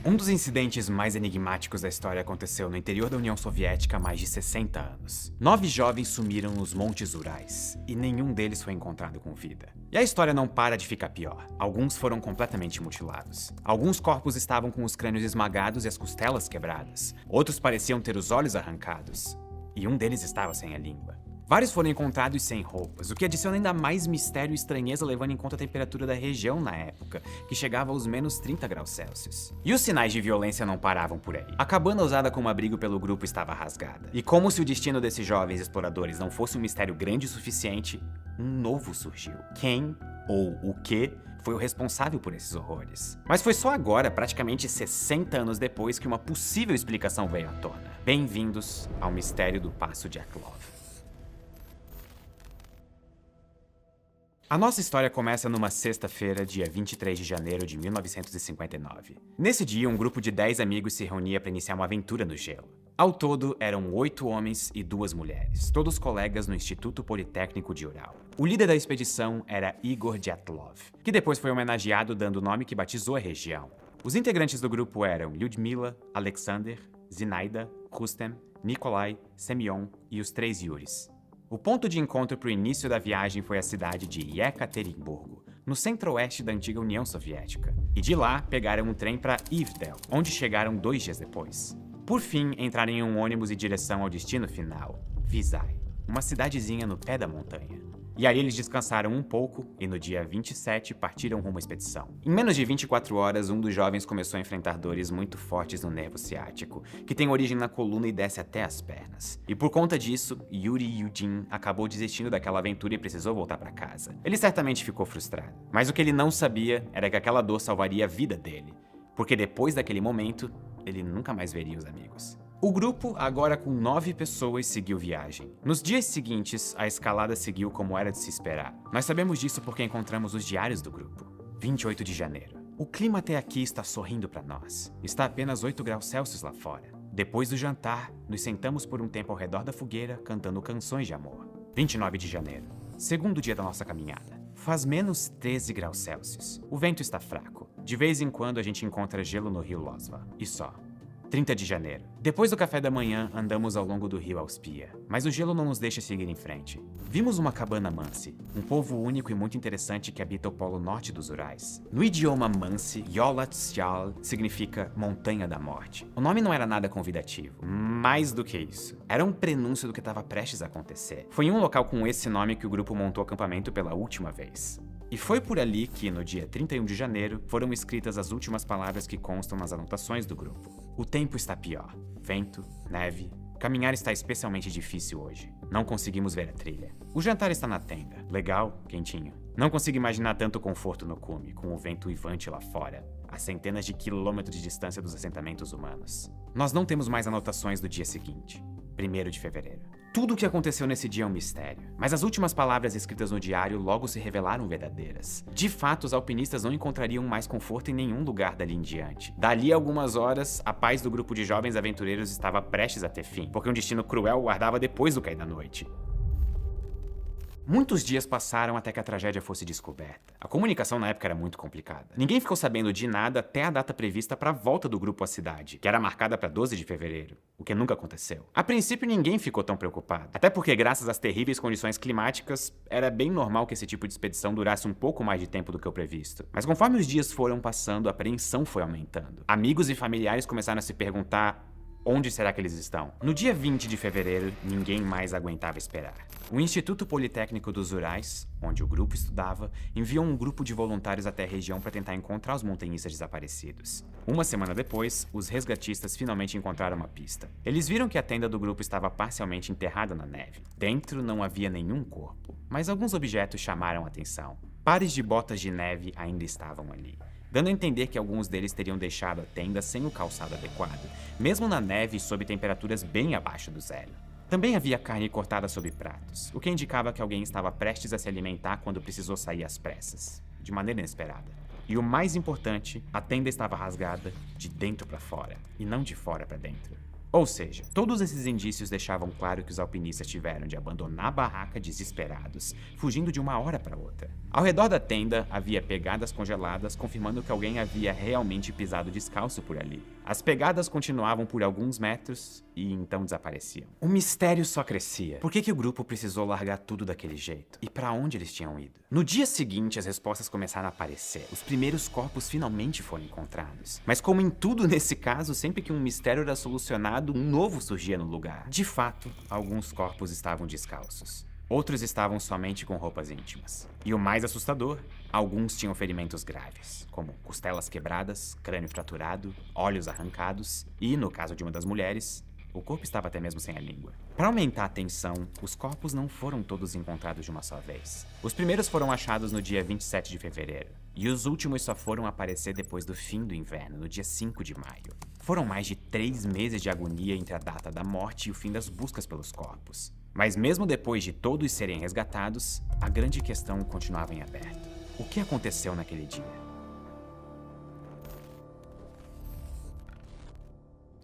Um dos incidentes mais enigmáticos da história aconteceu no interior da União Soviética há mais de 60 anos. 9 jovens sumiram nos Montes Urais, e nenhum deles foi encontrado com vida. E a história não para de ficar pior. Alguns foram completamente mutilados. Alguns corpos estavam com os crânios esmagados e as costelas quebradas. Outros pareciam ter os olhos arrancados. E um deles estava sem a língua. Vários foram encontrados sem roupas, o que adiciona ainda mais mistério e estranheza levando em conta a temperatura da região na época, que chegava aos menos 30 graus Celsius. E os sinais de violência não paravam por aí. A cabana usada como abrigo pelo grupo estava rasgada. E como se o destino desses jovens exploradores não fosse um mistério grande o suficiente, um novo surgiu. Quem ou o que foi o responsável por esses horrores? Mas foi só agora, praticamente 60 anos depois, que uma possível explicação veio à tona. Bem-vindos ao mistério do Passo de Aklov. A nossa história começa numa sexta-feira, dia 23 de janeiro de 1959. Nesse dia, um grupo de 10 amigos se reunia para iniciar uma aventura no gelo. Ao todo, eram 8 homens e 2 mulheres, todos colegas no Instituto Politécnico de Ural. O líder da expedição era Igor Dyatlov, que depois foi homenageado dando o nome que batizou a região. Os integrantes do grupo eram Lyudmila, Alexander, Zinaida, Rustem, Nikolai, Semyon e os 3 Yuris. O ponto de encontro para o início da viagem foi a cidade de Yekaterinburgo, no centro-oeste da antiga União Soviética. E de lá, pegaram um trem para Ivdel, onde chegaram 2 dias depois. Por fim, entraram em um ônibus em direção ao destino final, Vizay, uma cidadezinha no pé da montanha. E aí eles descansaram um pouco e no dia 27 partiram rumo à expedição. Em menos de 24 horas, um dos jovens começou a enfrentar dores muito fortes no nervo ciático, que tem origem na coluna e desce até as pernas. E por conta disso, Yuri Yudin acabou desistindo daquela aventura e precisou voltar para casa. Ele certamente ficou frustrado, mas o que ele não sabia era que aquela dor salvaria a vida dele, porque depois daquele momento, ele nunca mais veria os amigos. O grupo, agora com 9 pessoas, seguiu viagem. Nos dias seguintes, a escalada seguiu como era de se esperar. Nós sabemos disso porque encontramos os diários do grupo. 28 de janeiro. O clima até aqui está sorrindo para nós. Está apenas 8 graus Celsius lá fora. Depois do jantar, nos sentamos por um tempo ao redor da fogueira, cantando canções de amor. 29 de janeiro. Segundo dia da nossa caminhada. Faz menos 13 graus Celsius. O vento está fraco. De vez em quando a gente encontra gelo no rio Losva. E só. 30 de janeiro. Depois do café da manhã, andamos ao longo do rio Auspia, mas o gelo não nos deixa seguir em frente. Vimos uma cabana Mansi, um povo único e muito interessante que habita o polo norte dos Urais. No idioma Mansi, Yolatyal significa Montanha da Morte. O nome não era nada convidativo, mais do que isso. Era um prenúncio do que estava prestes a acontecer. Foi em um local com esse nome que o grupo montou acampamento pela última vez. E foi por ali que, no dia 31 de janeiro, foram escritas as últimas palavras que constam nas anotações do grupo. O tempo está pior. Vento, neve. Caminhar está especialmente difícil hoje. Não conseguimos ver a trilha. O jantar está na tenda. Legal, quentinho. Não consigo imaginar tanto conforto no cume, com o vento uivante lá fora, a centenas de quilômetros de distância dos assentamentos humanos. Nós não temos mais anotações do dia seguinte, 1º de fevereiro. Tudo o que aconteceu nesse dia é um mistério, mas as últimas palavras escritas no diário logo se revelaram verdadeiras. De fato, os alpinistas não encontrariam mais conforto em nenhum lugar dali em diante. Dali a algumas horas, a paz do grupo de jovens aventureiros estava prestes a ter fim, porque um destino cruel guardava depois do cair da noite. Muitos dias passaram até que a tragédia fosse descoberta. A comunicação na época era muito complicada. Ninguém ficou sabendo de nada até a data prevista para a volta do grupo à cidade, que era marcada para 12 de fevereiro, o que nunca aconteceu. A princípio, ninguém ficou tão preocupado, até porque, graças às terríveis condições climáticas, era bem normal que esse tipo de expedição durasse um pouco mais de tempo do que o previsto. Mas conforme os dias foram passando, a apreensão foi aumentando. Amigos e familiares começaram a se perguntar: onde será que eles estão? No dia 20 de fevereiro, ninguém mais aguentava esperar. O Instituto Politécnico dos Urais, onde o grupo estudava, enviou um grupo de voluntários até a região para tentar encontrar os montanhistas desaparecidos. Uma semana depois, os resgatistas finalmente encontraram uma pista. Eles viram que a tenda do grupo estava parcialmente enterrada na neve. Dentro não havia nenhum corpo, mas alguns objetos chamaram a atenção. Pares de botas de neve ainda estavam ali, dando a entender que alguns deles teriam deixado a tenda sem o calçado adequado, mesmo na neve e sob temperaturas bem abaixo do zero. Também havia carne cortada sob pratos, o que indicava que alguém estava prestes a se alimentar quando precisou sair às pressas, de maneira inesperada. E o mais importante, a tenda estava rasgada de dentro para fora, e não de fora para dentro. Ou seja, todos esses indícios deixavam claro que os alpinistas tiveram de abandonar a barraca desesperados, fugindo de uma hora para outra. Ao redor da tenda havia pegadas congeladas, confirmando que alguém havia realmente pisado descalço por ali. As pegadas continuavam por alguns metros e então desapareciam. O mistério só crescia. Por que o grupo precisou largar tudo daquele jeito? E para onde eles tinham ido? No dia seguinte, as respostas começaram a aparecer. Os primeiros corpos finalmente foram encontrados. Mas como em tudo nesse caso, sempre que um mistério era solucionado, um novo surgia no lugar. De fato, alguns corpos estavam descalços. Outros estavam somente com roupas íntimas. E o mais assustador, alguns tinham ferimentos graves, como costelas quebradas, crânio fraturado, olhos arrancados e, no caso de uma das mulheres, o corpo estava até mesmo sem a língua. Para aumentar a tensão, os corpos não foram todos encontrados de uma só vez. Os primeiros foram achados no dia 27 de fevereiro, e os últimos só foram aparecer depois do fim do inverno, no dia 5 de maio. Foram mais de 3 meses de agonia entre a data da morte e o fim das buscas pelos corpos. Mas mesmo depois de todos serem resgatados, a grande questão continuava em aberto. O que aconteceu naquele dia?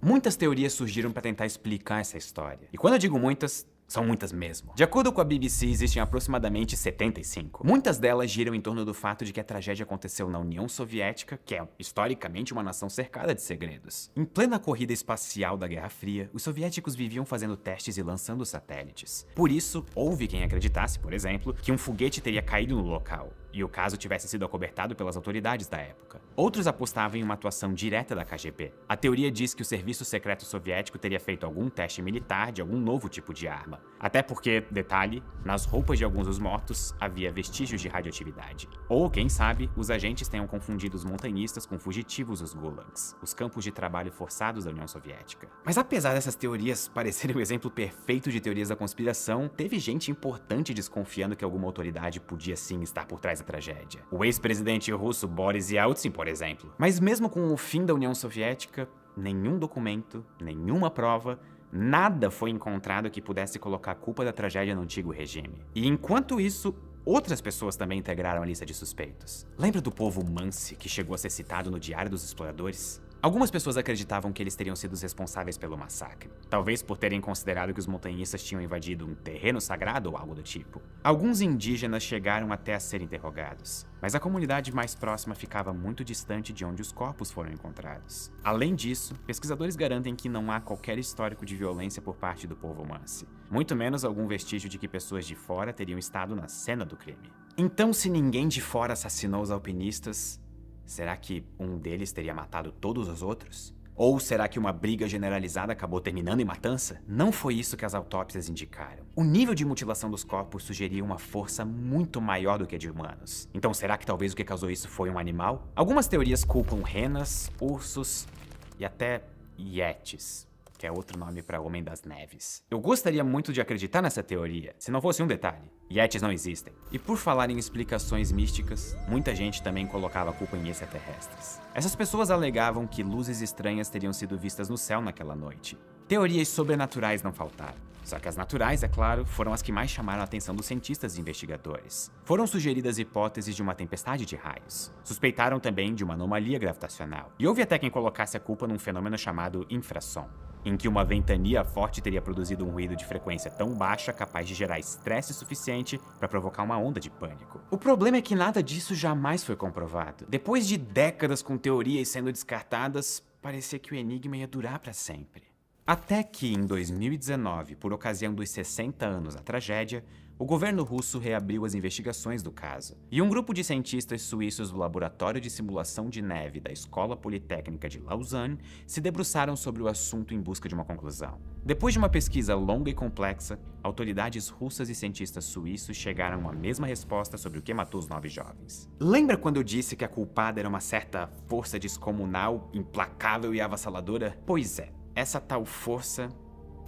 Muitas teorias surgiram para tentar explicar essa história. E quando eu digo muitas, são muitas mesmo. De acordo com a BBC, existem aproximadamente 75. Muitas delas giram em torno do fato de que a tragédia aconteceu na União Soviética, que é historicamente uma nação cercada de segredos. Em plena corrida espacial da Guerra Fria, os soviéticos viviam fazendo testes e lançando satélites. Por isso, houve quem acreditasse, por exemplo, que um foguete teria caído no local, e o caso tivesse sido acobertado pelas autoridades da época. Outros apostavam em uma atuação direta da KGB. A teoria diz que o serviço secreto soviético teria feito algum teste militar de algum novo tipo de arma. Até porque, detalhe, nas roupas de alguns dos mortos havia vestígios de radioatividade. Ou, quem sabe, os agentes tenham confundido os montanhistas com fugitivos dos gulags, os campos de trabalho forçados da União Soviética. Mas apesar dessas teorias parecerem o exemplo perfeito de teorias da conspiração, teve gente importante desconfiando que alguma autoridade podia sim estar por trás da tragédia. O ex-presidente russo Boris Yeltsin, por exemplo. Mas mesmo com o fim da União Soviética, nenhum documento, nenhuma prova, nada foi encontrado que pudesse colocar a culpa da tragédia no antigo regime. E enquanto isso, outras pessoas também integraram a lista de suspeitos. Lembra do povo Mansi, que chegou a ser citado no Diário dos Exploradores? Algumas pessoas acreditavam que eles teriam sido os responsáveis pelo massacre, talvez por terem considerado que os montanhistas tinham invadido um terreno sagrado ou algo do tipo. Alguns indígenas chegaram até a ser interrogados, mas a comunidade mais próxima ficava muito distante de onde os corpos foram encontrados. Além disso, pesquisadores garantem que não há qualquer histórico de violência por parte do povo Mansi, muito menos algum vestígio de que pessoas de fora teriam estado na cena do crime. Então, se ninguém de fora assassinou os alpinistas, será que um deles teria matado todos os outros? Ou será que uma briga generalizada acabou terminando em matança? Não foi isso que as autópsias indicaram. O nível de mutilação dos corpos sugeria uma força muito maior do que a de humanos. Então será que talvez o que causou isso foi um animal? Algumas teorias culpam renas, ursos e até yetis, que é outro nome para Homem das Neves. Eu gostaria muito de acreditar nessa teoria, se não fosse um detalhe. Yetis não existem. E por falar em explicações místicas, muita gente também colocava a culpa em extraterrestres. Essas pessoas alegavam que luzes estranhas teriam sido vistas no céu naquela noite. Teorias sobrenaturais não faltaram. Só que as naturais, é claro, foram as que mais chamaram a atenção dos cientistas e investigadores. Foram sugeridas hipóteses de uma tempestade de raios. Suspeitaram também de uma anomalia gravitacional. E houve até quem colocasse a culpa num fenômeno chamado infrassom, em que uma ventania forte teria produzido um ruído de frequência tão baixa capaz de gerar estresse suficiente para provocar uma onda de pânico. O problema é que nada disso jamais foi comprovado. Depois de décadas com teorias sendo descartadas, parecia que o enigma ia durar para sempre. Até que, em 2019, por ocasião dos 60 anos da tragédia, o governo russo reabriu as investigações do caso, e um grupo de cientistas suíços do Laboratório de Simulação de Neve da Escola Politécnica de Lausanne se debruçaram sobre o assunto em busca de uma conclusão. Depois de uma pesquisa longa e complexa, autoridades russas e cientistas suíços chegaram a uma mesma resposta sobre o que matou os 9 jovens. Lembra quando eu disse que a culpada era uma certa força descomunal, implacável e avassaladora? Pois é. Essa tal força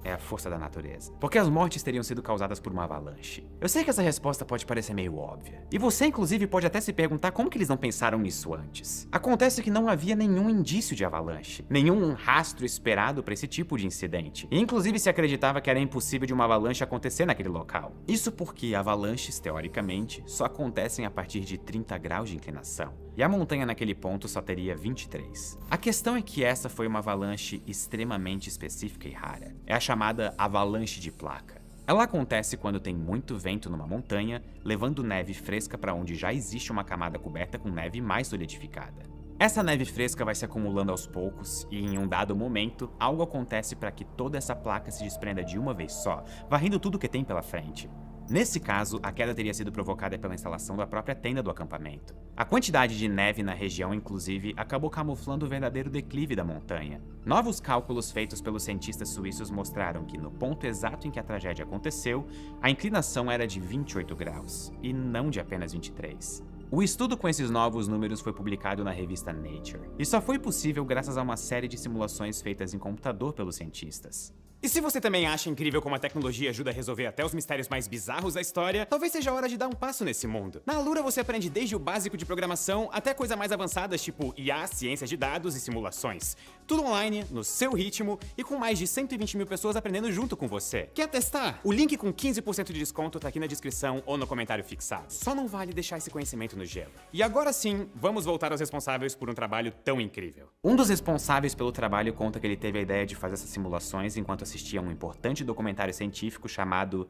é a força da natureza. Porque as mortes teriam sido causadas por uma avalanche. Eu sei que essa resposta pode parecer meio óbvia. E você, inclusive, pode até se perguntar como que eles não pensaram nisso antes. Acontece que não havia nenhum indício de avalanche. Nenhum rastro esperado para esse tipo de incidente. E, inclusive, se acreditava que era impossível de uma avalanche acontecer naquele local. Isso porque avalanches, teoricamente, só acontecem a partir de 30 graus de inclinação. E a montanha naquele ponto só teria 23. A questão é que essa foi uma avalanche extremamente específica e rara. É a chamada avalanche de placa. Ela acontece quando tem muito vento numa montanha, levando neve fresca para onde já existe uma camada coberta com neve mais solidificada. Essa neve fresca vai se acumulando aos poucos e, em um dado momento, algo acontece para que toda essa placa se desprenda de uma vez só, varrendo tudo que tem pela frente. Nesse caso, a queda teria sido provocada pela instalação da própria tenda do acampamento. A quantidade de neve na região, inclusive, acabou camuflando o verdadeiro declive da montanha. Novos cálculos feitos pelos cientistas suíços mostraram que, no ponto exato em que a tragédia aconteceu, a inclinação era de 28 graus, e não de apenas 23. O estudo com esses novos números foi publicado na revista Nature, e só foi possível graças a uma série de simulações feitas em computador pelos cientistas. E se você também acha incrível como a tecnologia ajuda a resolver até os mistérios mais bizarros da história, talvez seja a hora de dar um passo nesse mundo. Na Alura você aprende desde o básico de programação até coisas mais avançadas tipo IA, ciências de dados e simulações. Tudo online, no seu ritmo e com mais de 120 mil pessoas aprendendo junto com você. Quer testar? O link com 15% de desconto tá aqui na descrição ou no comentário fixado. Só não vale deixar esse conhecimento no gelo. E agora sim, vamos voltar aos responsáveis por um trabalho tão incrível. Um dos responsáveis pelo trabalho conta que ele teve a ideia de fazer essas simulações enquanto assistia a um importante documentário científico chamado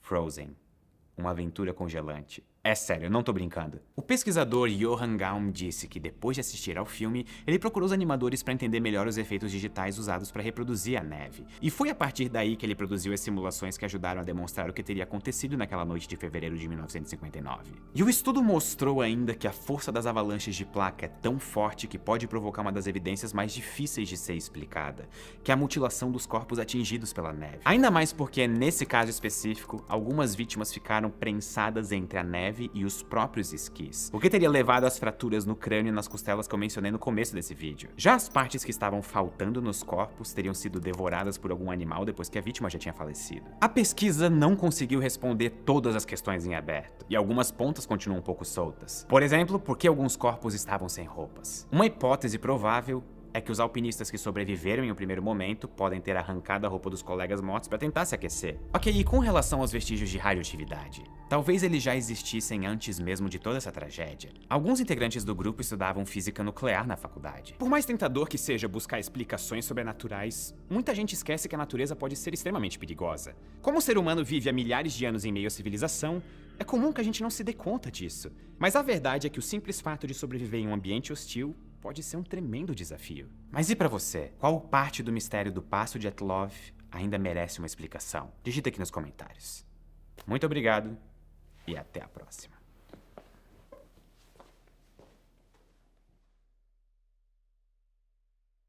Frozen, uma aventura congelante. É sério, eu não tô brincando. O pesquisador Johan Gaum disse que depois de assistir ao filme, ele procurou os animadores para entender melhor os efeitos digitais usados para reproduzir a neve. E foi a partir daí que ele produziu as simulações que ajudaram a demonstrar o que teria acontecido naquela noite de fevereiro de 1959. E o estudo mostrou ainda que a força das avalanches de placa é tão forte que pode provocar uma das evidências mais difíceis de ser explicada, que é a mutilação dos corpos atingidos pela neve. Ainda mais porque, nesse caso específico, algumas vítimas ficaram prensadas entre a neve e os próprios esquis, o que teria levado às fraturas no crânio e nas costelas que eu mencionei no começo desse vídeo. Já as partes que estavam faltando nos corpos teriam sido devoradas por algum animal depois que a vítima já tinha falecido. A pesquisa não conseguiu responder todas as questões em aberto, e algumas pontas continuam um pouco soltas. Por exemplo, por que alguns corpos estavam sem roupas? Uma hipótese provável é que os alpinistas que sobreviveram em um primeiro momento podem ter arrancado a roupa dos colegas mortos para tentar se aquecer. Ok, e com relação aos vestígios de radioatividade? Talvez eles já existissem antes mesmo de toda essa tragédia. Alguns integrantes do grupo estudavam física nuclear na faculdade. Por mais tentador que seja buscar explicações sobrenaturais, muita gente esquece que a natureza pode ser extremamente perigosa. Como o ser humano vive há milhares de anos em meio à civilização, é comum que a gente não se dê conta disso. Mas a verdade é que o simples fato de sobreviver em um ambiente hostil pode ser um tremendo desafio. Mas e pra você? Qual parte do mistério do Passo de Dyatlov ainda merece uma explicação? Digita aqui nos comentários. Muito obrigado e até a próxima.